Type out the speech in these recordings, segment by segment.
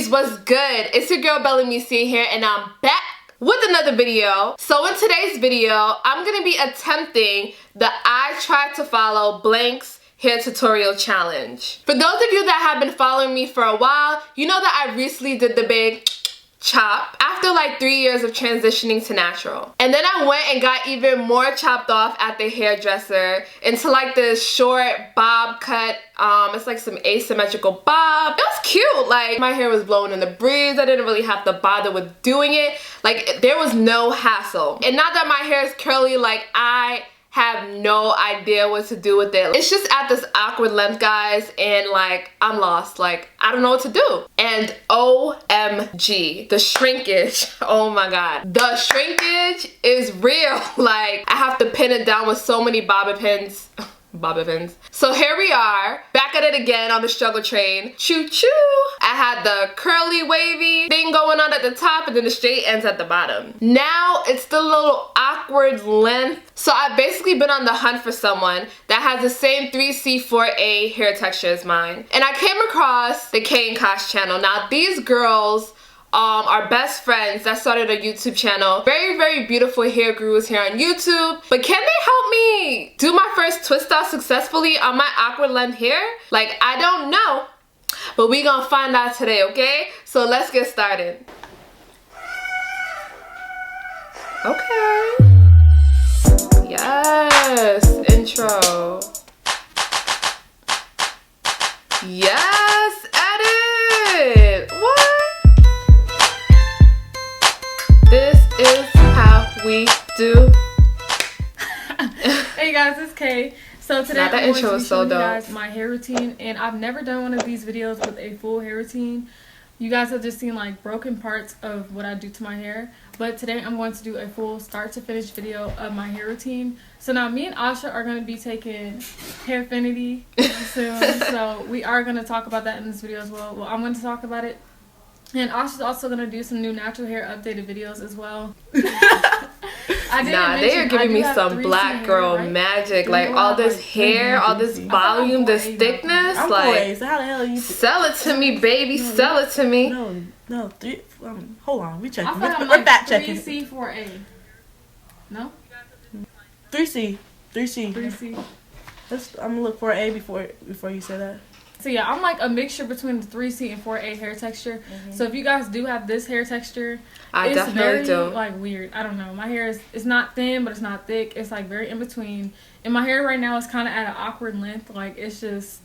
Beauties, what's good? It's your girl Bellamy C here, and I'm back with another video. So in today's video, I'm gonna be attempting the I Tried to Follow Blank's hair tutorial challenge. For those of you that have been following me for a while, you know that I recently did the big chop after like 3 years of transitioning to natural. And then I went and got even more chopped off at the hairdresser into like this short bob cut. It's like some asymmetrical bob. It was cute. Like my hair was blowing in the breeze. I didn't really have to bother with doing it. Like there was no hassle. And now that my hair is curly, like I have no idea what to do with it. It's just at this awkward length, guys, and like I'm lost. Like I don't know what to do. And OMG, the shrinkage, oh my god, the shrinkage is real. Like I have to pin it down with so many bobby pins. Bobby pins. So here we are, back at it again on the struggle train. Choo choo. I had the curly wavy thing going on at the top and then the straight ends at the bottom. Now it's the little awkward length. So I've basically been on the hunt for someone that has the same 3C4A hair texture as mine. And I came across the KAY KOSH channel. Now these girls are best friends that started a YouTube channel. Very, very beautiful hair gurus here on YouTube. But can they help me do my first twist out successfully on my awkward length hair? Like, I don't know. But we gonna find out today, okay? So let's get started. Okay. Yes, intro. Yes, edit. What? This is how we do. Hey guys, it's Kay. So today I'm going to be showing you guys my hair routine, and I've never done one of these videos with a full hair routine. You guys have just seen like broken parts of what I do to my hair, but today I'm going to do a full start to finish video of my hair routine. So now me and Asha are going to be taking Hairfinity soon, so we are going to talk about that in this video as well. Well, I'm going to talk about it. And Asha's also going to do some new natural hair updated videos as well. Nah, they are giving me some black girl hair, right? magic. Like all this hair, all this volume, this thickness. I'm like, so how the hell you sell it to me, baby. No, sell it to me. No, hold on. We checking. We're like fact checking. 3C4A. No? 3C. 3C. 3C. I'm gonna look for A before you say that. So yeah, I'm like a mixture between the 3C and 4A hair texture. So if you guys do have this hair texture, I definitely do. Like weird. I don't know. My hair is not thin, but it's not thick. It's like very in between. And my hair right now is kind of at an awkward length. Like it's just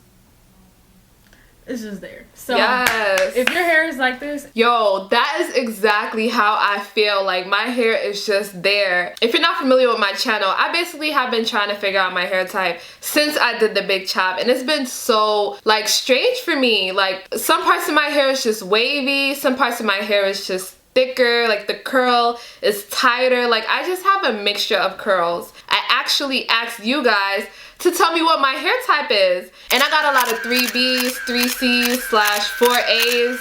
there. So yes. If your hair is like this, yo, that is exactly how I feel. Like my hair is just there. If you're not familiar with my channel, I basically have been trying to figure out my hair type since I did the big chop, and it's been so like strange for me. Like some parts of my hair is just wavy, some parts of my hair is just thicker, like the curl is tighter. Like I just have a mixture of curls. I actually asked you guys to tell me what my hair type is, and I got a lot of 3Bs, 3Cs / 4As,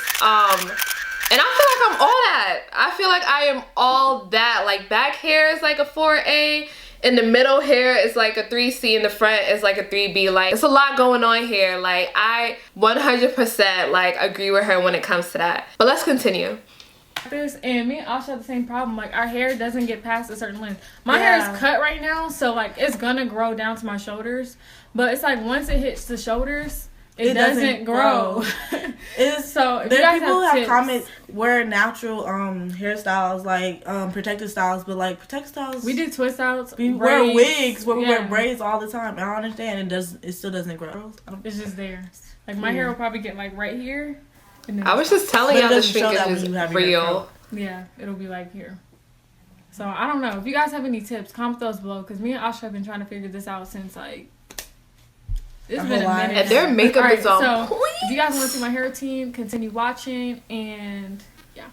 and I feel like I'm all that. I feel like I am all that. Like back hair is like a 4A, in the middle hair is like a 3C, in the front is like a 3B. Like it's a lot going on here. Like I 100% like agree with her when it comes to that. But let's continue. This and me and Asha have the same problem. Like our hair doesn't get past a certain length. My hair is cut right now, so like it's gonna grow down to my shoulders, but it's like once it hits the shoulders it doesn't grow. It's so if there people have comments wear natural hairstyles like protective styles, but like protective styles we do twist outs, we wear wigs where we wear braids all the time, and I understand it still doesn't grow. It's just there. Like my hair will probably get like right here. I was just telling y'all the shrinkage is real. Yeah, it'll be like here. So I don't know. If you guys have any tips, comment those below, because me and Asha have been trying to figure this out since like it's been a minute. And their makeup is on point. If you guys want to see my hair routine, continue watching, and yeah.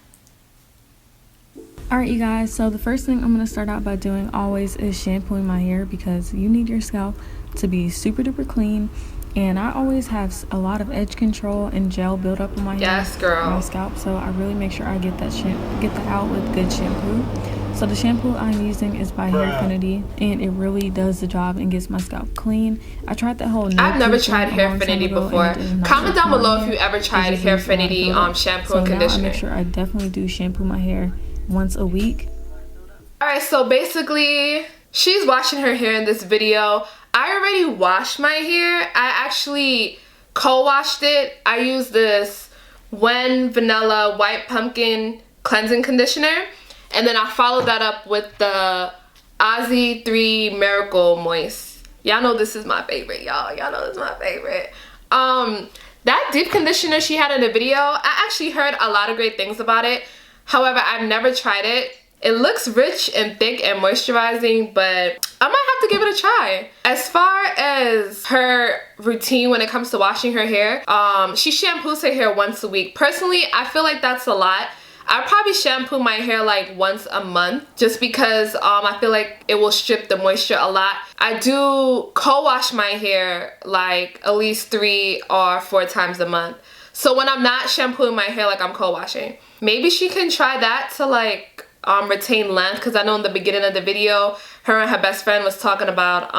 Alright you guys, so the first thing I'm going to start out by doing always is shampooing my hair, because you need your scalp to be super duper clean. And I always have a lot of edge control and gel build up on my hair. Yes, girl. My scalp, so I really make sure I get that out with good shampoo. So the shampoo I'm using is by Hairfinity, and it really does the job and gets my scalp clean. I tried the whole I've never tried Hairfinity before. Comment down below if you ever tried Hairfinity shampoo and conditioner. Now I make sure I definitely do shampoo my hair once a week. Alright, so basically she's washing her hair in this video. I already washed my hair. I actually co-washed it. I used this When Vanilla White Pumpkin Cleansing Conditioner. And then I followed that up with the Aussie 3 Miracle Moist. Y'all know this is my favorite, y'all. Y'all know this is my favorite. That deep conditioner she had in the video, I actually heard a lot of great things about it. However, I've never tried it. It looks rich and thick and moisturizing, but I might have to give it a try. As far as her routine when it comes to washing her hair, she shampoos her hair once a week. Personally, I feel like that's a lot. I probably shampoo my hair like once a month just because I feel like it will strip the moisture a lot. I do co-wash my hair like at least 3 or 4 times a month. So when I'm not shampooing my hair, like I'm co-washing. Maybe she can try that to like retain length, because I know in the beginning of the video her and her best friend was talking about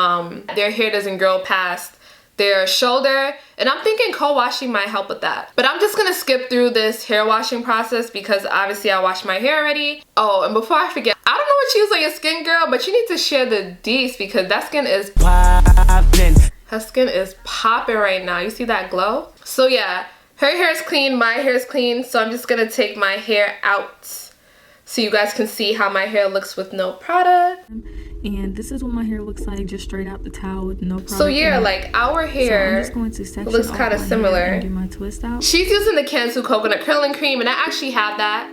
their hair doesn't grow past their shoulder, and I'm thinking co-washing might help with that. But I'm just gonna skip through this hair washing process because obviously I washed my hair already. Oh, and before I forget, I don't know what you use on your skin, girl, but you need to share the deets because that skin is popping. Her skin is popping right now. You see that glow? So yeah, her hair is clean, my hair is clean, so I'm just gonna take my hair out so you guys can see how my hair looks with no product. And this is what my hair looks like just straight out the towel with no product. So yeah, like our hair looks kind of similar. Do my twist out. She's using the Cantu coconut curling cream, and I actually have that.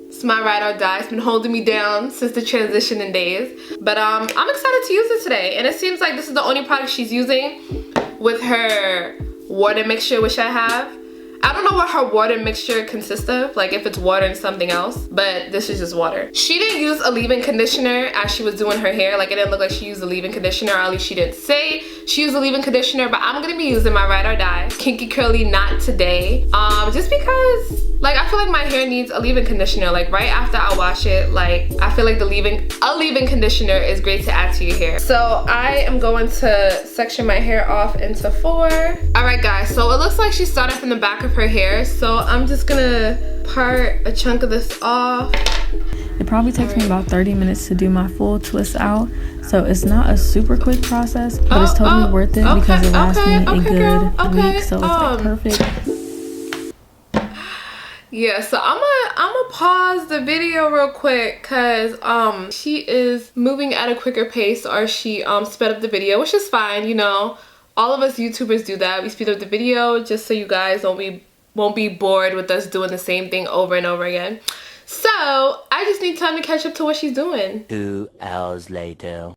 It's my ride or die. It's been holding me down since the transitioning days. But I'm excited to use it today, and it seems like this is the only product she's using with her water mixture, which I have. I don't know what her water mixture consists of, like if it's water and something else, but this is just water. She didn't use a leave-in conditioner as she was doing her hair. Like it didn't look like she used a leave-in conditioner, or at least she didn't say she used a leave-in conditioner, but I'm gonna be using my Ride or Die Kinky Curly Knot today. Just because like I feel like my hair needs a leave-in conditioner. Like right after I wash it, like I feel like a leave-in conditioner is great to add to your hair. So I am going to section my hair off into 4. Alright guys, so it looks like she started from the back of her hair, so I'm just gonna part a chunk of this off. It probably takes me about 30 minutes to do my full twist out, so it's not a super quick process, but it's totally worth it because it lasts me a good week, so it's like perfect. Yeah, so I'm gonna pause the video real quick because she is moving at a quicker pace, or she sped up the video, which is fine, you know. All of us YouTubers do that. We speed up the video just so you guys won't be bored with us doing the same thing over and over again. So I just need time to catch up to what she's doing. 2 hours later.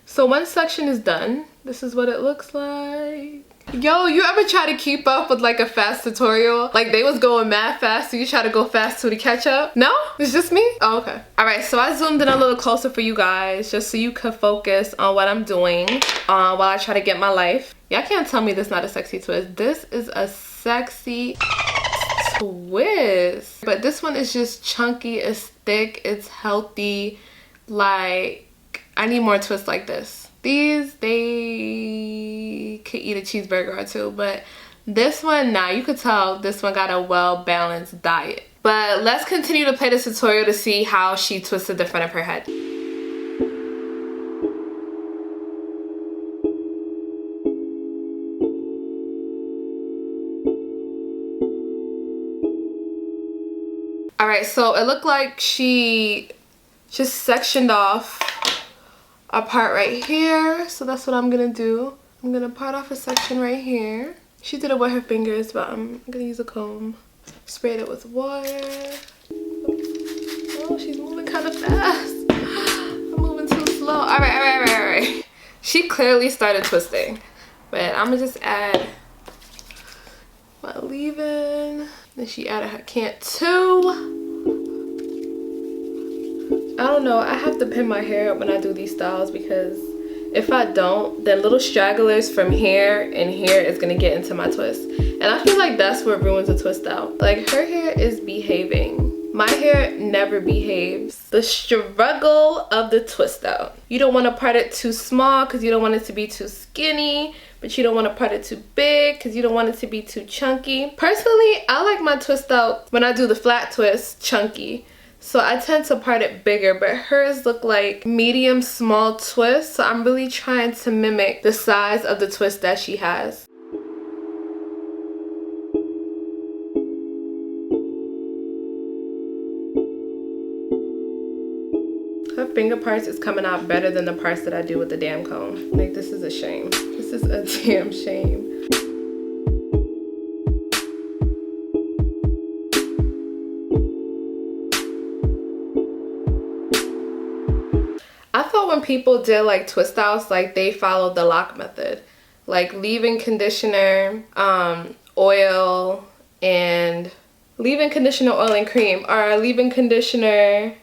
So one section is done. This is what it looks like. Yo, you ever try to keep up with like a fast tutorial? Like they was going mad fast, so you try to go fast too to catch up? No? It's just me? Oh, okay. Alright, so I zoomed in a little closer for you guys just so you could focus on what I'm doing while I try to get my life. Y'all can't tell me this is not a sexy twist. This is a sexy twist. But this one is just chunky, it's thick, it's healthy. Like, I need more twists like this. These, they could eat a cheeseburger or 2, but this one, nah, you could tell this one got a well-balanced diet. But let's continue to play this tutorial to see how she twisted the front of her head. Alright, so it looked like she just sectioned off a part right here, so that's what I'm gonna do. I'm gonna part off a section right here. She did it with her fingers, but I'm gonna use a comb. Sprayed it with water. Oh, she's moving kind of fast. I'm moving too slow. All right. She clearly started twisting, but I'm gonna just add my leave-in. Then she added her Cantu. I don't know, I have to pin my hair up when I do these styles because If I don't, then little stragglers from here and here is gonna get into my twist. And I feel like that's what ruins a twist out. Like, her hair is behaving. My hair never behaves. The struggle of the twist out. You don't want to part it too small because you don't want it to be too skinny, but you don't want to part it too big because you don't want it to be too chunky. Personally, I like my twist out when I do the flat twist chunky. So I tend to part it bigger, but hers look like medium small twists. So I'm really trying to mimic the size of the twist that she has. Her finger parts is coming out better than the parts that I do with the damn comb. Like, this is a shame. This is a damn shame. I thought when people did like twist outs, like they followed the lock method. Like leave-in conditioner, oil, and leave-in conditioner, oil, and cream. Or leave-in conditioner,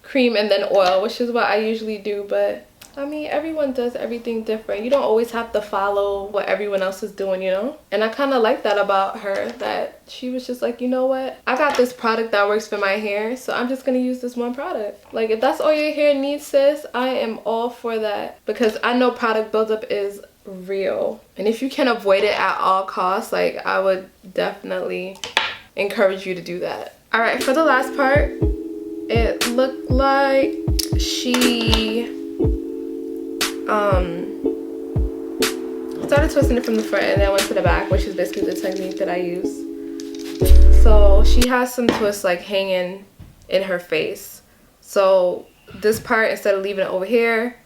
cream, and then oil, which is what I usually do. But I mean, everyone does everything different. You don't always have to follow what everyone else is doing, you know? And I kind of like that about her, that she was just like, you know what? I got this product that works for my hair, so I'm just gonna use this one product. Like, if that's all your hair needs, sis, I am all for that. Because I know product buildup is real. And if you can avoid it at all costs, like, I would definitely encourage you to do that. All right, for the last part, it looked like she started twisting it from the front and then went to the back, which is basically the technique that I use. So she has some twists like hanging in her face. So this part, instead of leaving it over here,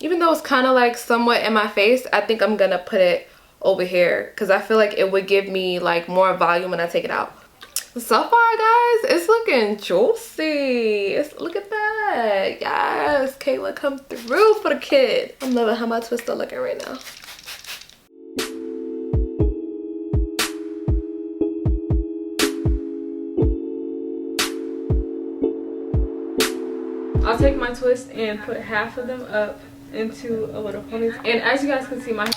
even though it's kind of like somewhat in my face, I think I'm gonna put it over here because I feel like it would give me like more volume when I take it out. So far, guys, it's looking juicy. Look at that. Yes, Kayla come through for the kid. I'm loving how my twists are looking right now. I'll take my twist and put half of them up into a little ponytail. And as you guys can see, my...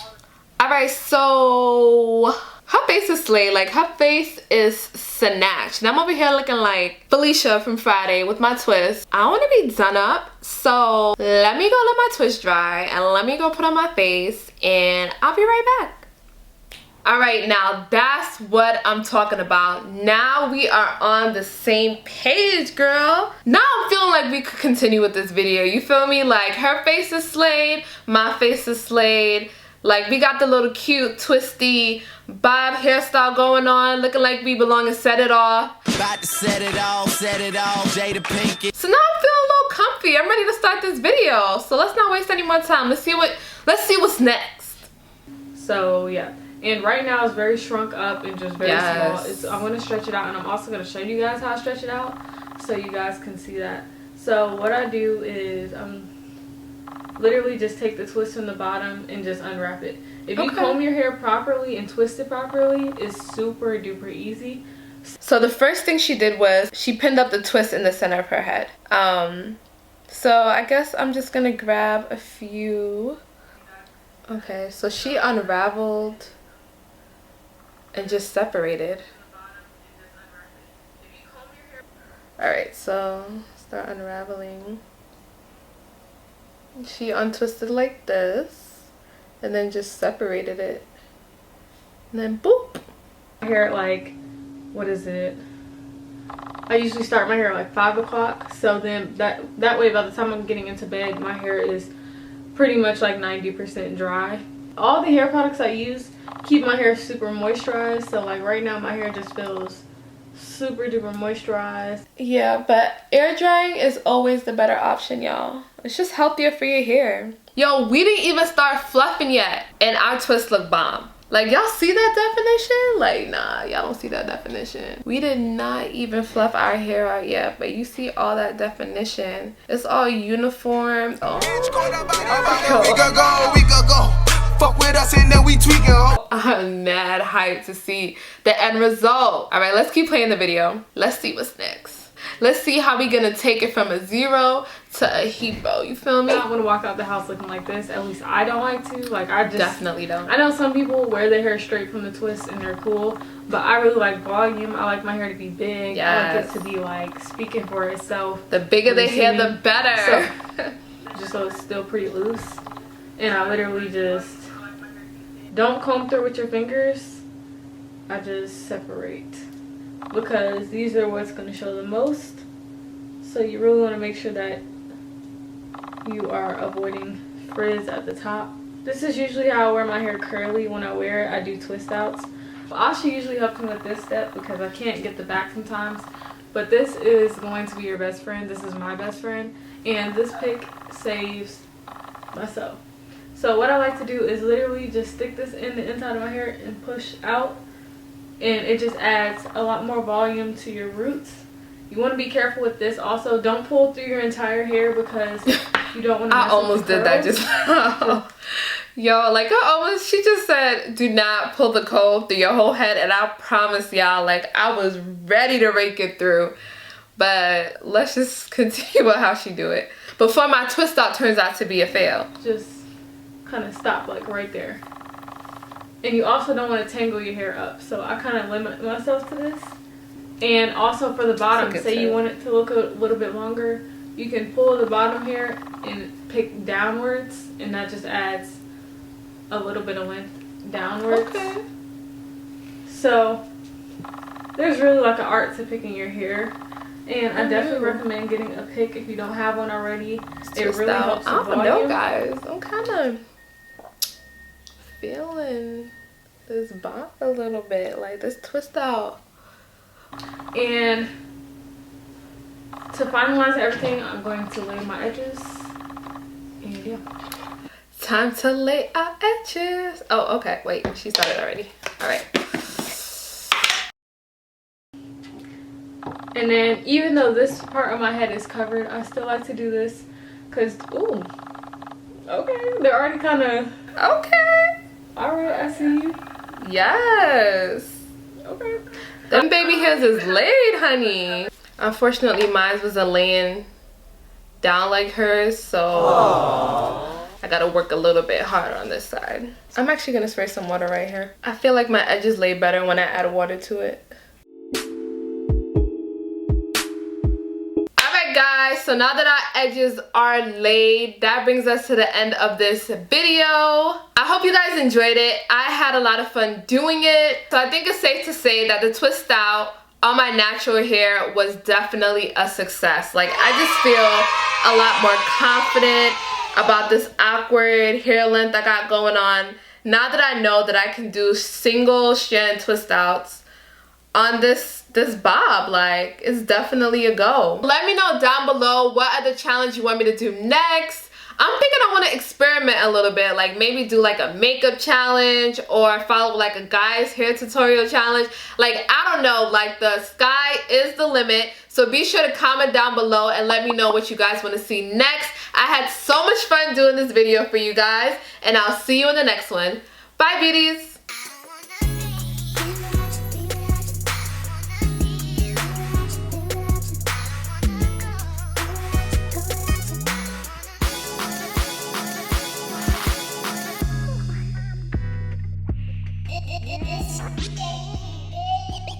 Alright, so her face is slayed. Like, her face is snatched. And I'm over here looking like Felicia from Friday with my twist. I want to be done up. So let me go let my twist dry and let me go put on my face and I'll be right back. Alright, now that's what I'm talking about. Now we are on the same page, girl. Now I'm feeling like we could continue with this video. You feel me? Like, her face is slayed, my face is slayed. Like, we got the little cute twisty bob hairstyle going on, looking like we belong in Set It All. About to set it all, Jada Pinkett. So now I'm feeling a little comfy. I'm ready to start this video. So let's not waste any more time. Let's see what's next. So yeah. And right now it's very shrunk up and just very small. I'm going to stretch it out, and I'm also going to show you guys how I stretch it out so you guys can see that. So what I do is literally just take the twist from the bottom and just unwrap it. If you comb your hair properly and twist it properly, it's super duper easy. So the first thing she did was she pinned up the twist in the center of her head. So I guess I'm just going to grab a few. Okay, so she unraveled and just separated. Alright, so start unraveling. She untwisted like this and then just separated it. And then boop. Hair at like, what is it? I usually start my hair at like 5 o'clock. So then that way by the time I'm getting into bed, my hair is pretty much like 90% dry. All the hair products I use keep my hair super moisturized. So like right now my hair just feels super duper moisturized. Yeah, but air drying is always the better option, y'all. It's just healthier for your hair. Yo, we didn't even start fluffing yet and our twist look bomb. Like, y'all see that definition? Like, nah, y'all don't see that definition. We did not even fluff our hair out yet, but you see all that definition. It's all uniform. Oh. Fuck with us and then we tweaking. I'm mad hyped to see the end result. All right, let's keep playing the video. Let's see what's next. Let's see how we gonna take it from a 0 to a hippo. You feel me? I don't want to walk out the house looking like this. At least I don't like to. Like, I just definitely don't. I know some people wear their hair straight from the twist and they're cool, but I really like volume. I like my hair to be big. Yes. I like it to be like speaking for itself. The bigger the hair, the better. So, just so it's still pretty loose. And I literally just don't comb through with your fingers. I just separate, because these are what's going to show the most. So you really want to make sure that you are avoiding frizz at the top. This is usually how I wear my hair curly. When I wear it, I do twist outs. Asha usually helps me with this step because I can't get the back sometimes. But this is going to be your best friend. This is my best friend. And this pick saves myself. So what I like to do is literally just stick this in the inside of my hair and push out. And it just adds a lot more volume to your roots. You want to be careful with this also. Don't pull through your entire hair because you don't want to mess I almost did that just now. Yo, like she just said, do not pull the comb through your whole head. And I promise y'all, like, I was ready to rake it through. But let's just continue with how she do it. Before my twist out turns out to be a fail. Just kind of stop like right there. And you also don't want to tangle your hair up. So I kind of limit myself to this. And also for the bottom, say you want it to look a little bit longer, you can pull the bottom hair and pick downwards, and that just adds a little bit of length downwards. Okay. So there's really like an art to picking your hair, and I definitely recommend getting a pick if you don't have one already. It really helps with volume. I don't know, guys. I'm kind of feeling this bob a little bit, like this twist out. And to finalize everything, I'm going to lay my edges. And yeah. Time to lay our edges. Oh, okay. Wait, she started already. All right. And then even though this part of my head is covered, I still like to do this because, ooh, okay, they're already kind of, okay. All right, I see you. Yes. Okay. Them baby hairs is laid, honey. Unfortunately, mine wasn't laying down like hers, so I gotta work a little bit harder on this side. I'm actually gonna spray some water right here. I feel like my edges lay better when I add water to it. Alright guys, so now that our edges are laid, that brings us to the end of this video. I hope you guys enjoyed it. I had a lot of fun doing it. So I think it's safe to say that the twist out on my natural hair was definitely a success. Like, I just feel a lot more confident about this awkward hair length I got going on now that I know that I can do single strand twist outs on this bob. Like, it's definitely a go. Let me know down below what other challenge you want me to do next. I'm thinking I want to experiment a little bit, like maybe do like a makeup challenge or follow like a guy's hair tutorial challenge. Like, I don't know, like the sky is the limit. So be sure to comment down below and let me know what you guys want to see next. I had so much fun doing this video for you guys, and I'll see you in the next one. Bye, beauties.